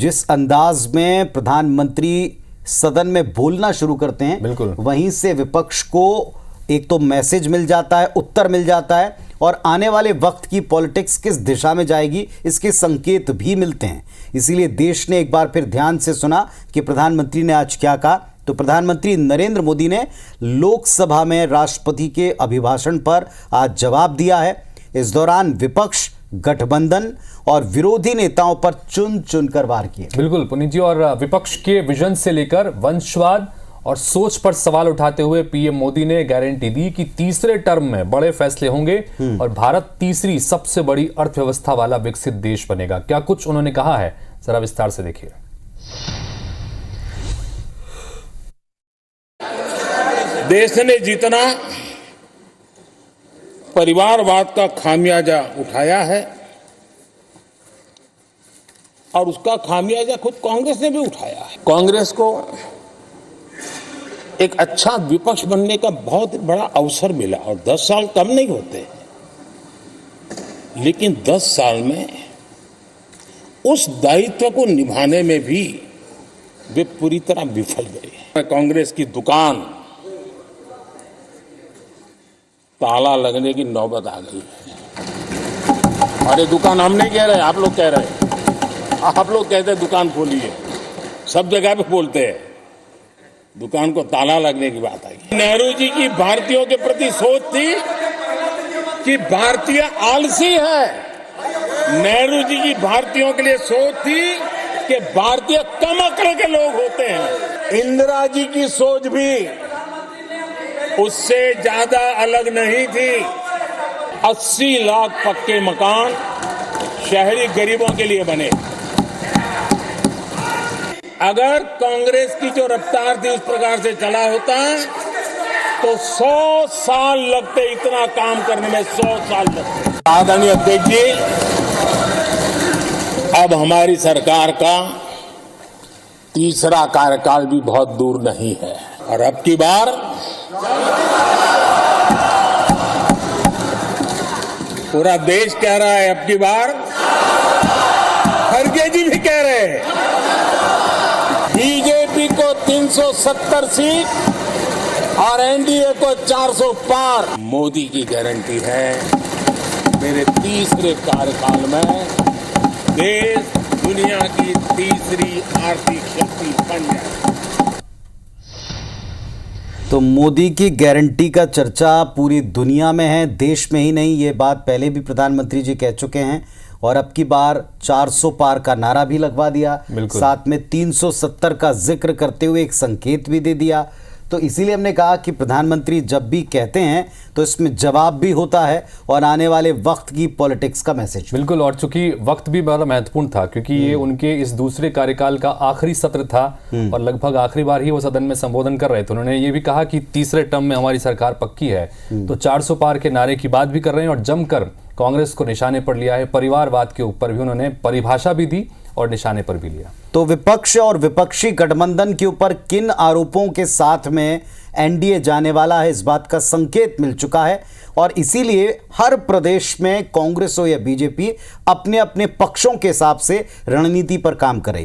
जिस अंदाज में प्रधानमंत्री सदन में बोलना शुरू करते हैं, बिल्कुल वहीं से विपक्ष को एक तो मैसेज मिल जाता है, उत्तर मिल जाता है, और आने वाले वक्त की पॉलिटिक्स किस दिशा में जाएगी इसके संकेत भी मिलते हैं। इसीलिए देश ने एक बार फिर ध्यान से सुना कि प्रधानमंत्री ने आज क्या कहा। तो प्रधानमंत्री नरेंद्र मोदी ने लोकसभा में राष्ट्रपति के अभिभाषण पर आज जवाब दिया है। इस दौरान विपक्ष, गठबंधन और विरोधी नेताओं पर चुन चुनकर वार किए। बिल्कुल पुनीत जी, और विपक्ष के विजन से लेकर वंशवाद और सोच पर सवाल उठाते हुए पीएम मोदी ने गारंटी दी कि तीसरे टर्म में बड़े फैसले होंगे और भारत तीसरी सबसे बड़ी अर्थव्यवस्था वाला विकसित देश बनेगा। क्या कुछ उन्होंने कहा है, जरा विस्तार से देखिए। देश ने जितना परिवारवाद का खामियाजा उठाया है और उसका खामियाजा खुद कांग्रेस ने भी उठाया है। कांग्रेस को एक अच्छा विपक्ष बनने का बहुत बड़ा अवसर मिला और 10 साल कम नहीं होते, लेकिन 10 साल में उस दायित्व को निभाने में भी वे पूरी तरह विफल गए। कांग्रेस की दुकान ताला लगने की नौबत आ गई है। अरे दुकान हम नहीं कह रहे, आप लोग कह रहे हैं। आप लोग कहते हैं दुकान खोलिए, सब जगह पे बोलते हैं, दुकान को ताला लगने की बात आई। नेहरू जी की भारतीयों के प्रति सोच थी कि भारतीय आलसी है। नेहरू जी की भारतीयों के लिए सोच थी कि भारतीय कम अक्ल के लोग होते हैं। इंदिरा जी की सोच भी उससे ज्यादा अलग नहीं थी। 80 लाख पक्के मकान शहरी गरीबों के लिए बने। अगर कांग्रेस की जो रफ्तार थी उस प्रकार से चला होता तो 100 साल लगते, इतना काम करने में 100 साल लगते। आदरणीय अध्यक्ष जी, अब हमारी सरकार का तीसरा कार्यकाल भी बहुत दूर नहीं है और अब की बार पूरा देश कह रहा है, अब की बार खड़गे जी भी कह रहे हैं, बीजेपी को 370 सीट और एनडीए को 400 पार। मोदी की गारंटी है मेरे तीसरे कार्यकाल में देश दुनिया की तीसरी आर्थिक शक्ति बन जाए। तो मोदी की गारंटी का चर्चा पूरी दुनिया में है, देश में ही नहीं। ये बात पहले भी प्रधानमंत्री जी कह चुके हैं और अब की बार 400 पार का नारा भी लगवा दिया, साथ में 370 का जिक्र करते हुए एक संकेत भी दे दिया। तो इसीलिए हमने कहा कि प्रधानमंत्री जब भी कहते हैं तो इसमें जवाब भी होता है और आने वाले वक्त की पॉलिटिक्स का मैसेज। बिल्कुल, और चूंकि वक्त भी बड़ा महत्वपूर्ण था क्योंकि ये उनके इस दूसरे कार्यकाल का आखिरी सत्र था और लगभग आखिरी बार ही वो सदन में संबोधन कर रहे थे। उन्होंने ये भी कहा कि तीसरे टर्म में हमारी सरकार पक्की है, तो 400 पार के नारे की बात भी कर रहे हैं और जमकर कांग्रेस को निशाने पर लिया है। परिवारवाद के ऊपर भी उन्होंने परिभाषा भी दी और निशाने पर भी लिया। तो विपक्ष और विपक्षी गठबंधन के ऊपर किन आरोपों के साथ में एनडीए जाने वाला है, इस बात का संकेत मिल चुका है और इसीलिए हर प्रदेश में कांग्रेस हो या बीजेपी अपने अपने पक्षों के हिसाब से रणनीति पर काम करे।